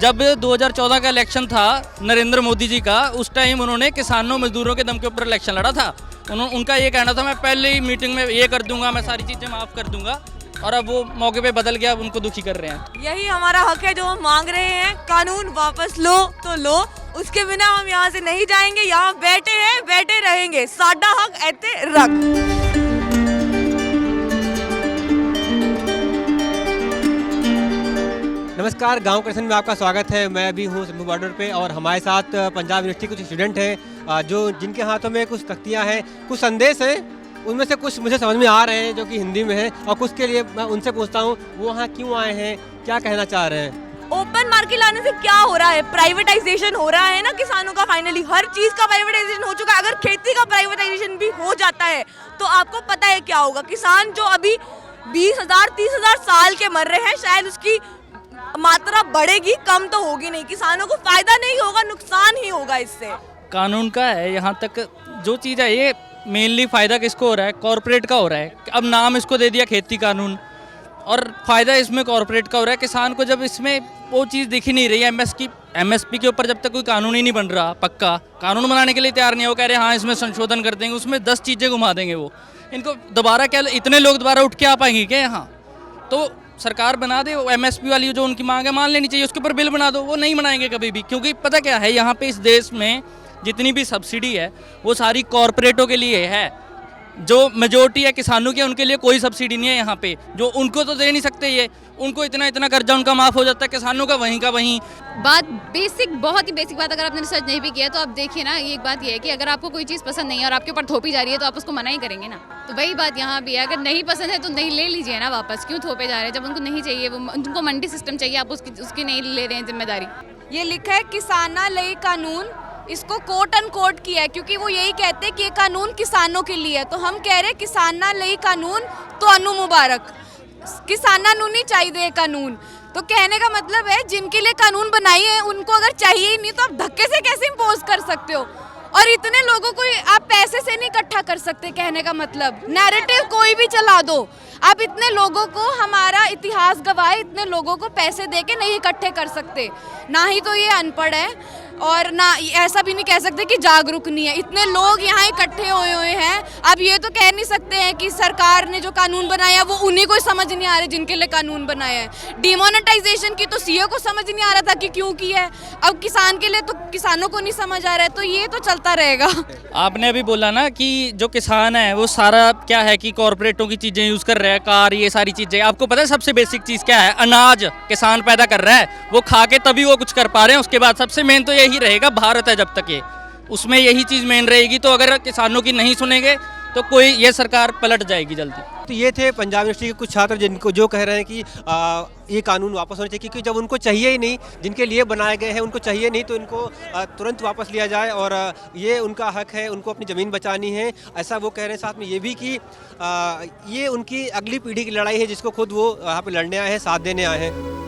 जब 2014 का इलेक्शन था नरेंद्र मोदी जी का, उस टाइम उन्होंने किसानों मजदूरों के दम के ऊपर इलेक्शन लड़ा था। उनका ये कहना था मैं पहले ही मीटिंग में ये कर दूंगा, मैं सारी चीज़ें माफ़ कर दूंगा, और अब वो मौके पे बदल गया, अब उनको दुखी कर रहे हैं। यही हमारा हक है जो हम मांग रहे हैं, कानून वापस लो तो लो, उसके बिना हम यहाँ से नहीं जाएंगे। यहाँ बैठे हैं, बैठे रहेंगे, साडा हक ऐते रख। नमस्कार, गांव कृष्ण में आपका स्वागत है। मैं अभी हूं शंभू बॉर्डर पे और हमारे साथ पंजाब यूनिवर्सिटी कुछ स्टूडेंट हैं जो जिनके हाथों में कुछ तख्तियां हैं, कुछ संदेश हैं। उनमें से कुछ मुझे समझ में आ रहे हैं जो कि हिंदी में है, और कुछ के लिए मैं उनसे पूछता हूं वो वहाँ क्यों आए हैं, क्या कहना चाह रहे हैं। ओपन मार्केट लाने से क्या हो रहा है? प्राइवेटाइजेशन हो रहा है ना किसानों का। फाइनली हर चीज का प्राइवेटाइजेशन हो चुका है। अगर खेती का प्राइवेटाइजेशन भी हो जाता है तो आपको पता है क्या होगा। किसान जो अभी 20,000 30,000 साल के मर रहे हैं, शायद उसकी मात्रा बढ़ेगी, कम तो होगी नहीं। किसानों को फायदा नहीं होगा, नुकसान ही होगा इससे। कानून का है, यहाँ तक जो चीज़ है ये मेनली फ़ायदा किसको हो रहा है? कॉरपोरेट का हो रहा है। अब नाम इसको दे दिया खेती कानून, और फ़ायदा इसमें कॉरपोरेट का हो रहा है। किसान को जब इसमें वो चीज़ दिख ही नहीं रही है, एमएसपी के ऊपर जब तक कोई कानून ही नहीं बन रहा, पक्का कानून बनाने के लिए तैयार नहीं हो, कह रहे हाँ इसमें संशोधन कर देंगे, उसमें 10 चीज़ें घुमा देंगे। वो इनको दोबारा क्या, इतने लोग दोबारा उठ के आ पाएंगे क्या यहाँ? तो सरकार बना दे, एमएसपी वाली जो उनकी मांग है मान लेनी चाहिए, उसके ऊपर बिल बना दो। वो नहीं बनाएंगे कभी भी, क्योंकि पता क्या है, यहाँ पे इस देश में जितनी भी सब्सिडी है वो सारी कॉरपोरेटों के लिए है। जो मेजोरिटी है किसानों की, उनके लिए कोई सब्सिडी नहीं है यहाँ पे। जो उनको तो दे नहीं सकते, ये उनको इतना इतना कर्जा उनका माफ़ हो जाता है, किसानों का वहीं का वहीं। बात बेसिक, बहुत ही बेसिक बात, अगर आपने रिसर्च नहीं भी किया तो आप देखिए ना, ये एक बात ये है कि अगर आपको कोई चीज़ पसंद नहीं है और आपके ऊपर थोपी जा रही है तो आप उसको मना ही करेंगे ना। तो वही बात यहाँ भी है, अगर नहीं पसंद है तो नहीं ले लीजिए ना वापस। क्यों थोपे जा रहे हैं? जब उनको नहीं चाहिए, वो उनको मंडी सिस्टम चाहिए, आप उसकी नहीं ले रहे हैं जिम्मेदारी। ये लिखा है किसाना लई कानून, इसको कोट एंड कोट किया है क्योंकि वो यही कहते हैं कि ये कानून किसानों के लिए है। तो हम कह रहे हैं किसाना लई कानून तो अनु मुबारक, किसाना नू नहीं चाहिए कानून। तो कहने का मतलब है जिनके लिए कानून बनाई है उनको अगर चाहिए ही नहीं तो आप धक्के से कैसे इम्पोज कर सकते हो? और इतने लोगों को आप पैसे से नहीं इकट्ठा कर सकते। कहने का मतलब नैरेटिव कोई भी चला दो, आप इतने लोगों को, हमारा इतिहास गवाह, इतने लोगों को पैसे दे के नहीं इकट्ठे कर सकते। ना ही तो ये अनपढ़ है और ना ऐसा भी नहीं कह सकते कि जागरूक नहीं है। इतने लोग यहाँ इकट्ठे हुए हैं, अब ये तो कह नहीं सकते हैं कि सरकार ने जो कानून बनाया वो उन्हीं को समझ नहीं आ रहा जिनके लिए कानून बनाया है। डिमोनेटाइजेशन की तो सीओ को समझ नहीं आ रहा था कि क्यों की है, अब किसान के लिए तो किसानों को नहीं समझ आ रहा है। तो ये तो चलता रहेगा। आपने अभी बोला ना कि जो किसान है वो सारा क्या है कि कॉरपोरेटों की चीज़ें यूज़ कर रहा है, कार, ये सारी चीज़ें। आपको पता है सबसे बेसिक चीज़ क्या है? अनाज किसान पैदा कर रहा है, वो खा के तभी वो कुछ कर पा रहे हैं। उसके बाद सबसे मेन तो यही रहेगा, भारत है जब तक ये, उसमें यही चीज़ मेन रहेगी। तो अगर किसानों की नहीं सुनेंगे तो कोई ये सरकार पलट जाएगी जल्दी। तो ये थे पंजाब यूनिवर्सिटी के कुछ छात्र जिनको जो कह रहे हैं कि ये कानून वापस होना चाहिए, क्योंकि जब उनको चाहिए ही नहीं, जिनके लिए बनाए गए हैं उनको चाहिए नहीं, तो इनको तुरंत वापस लिया जाए और ये उनका हक है, उनको अपनी ज़मीन बचानी है, ऐसा वो कह रहे हैं। साथ में ये भी कि ये उनकी अगली पीढ़ी की लड़ाई है जिसको खुद वो यहाँ पे लड़ने आए हैं, साथ देने आए हैं।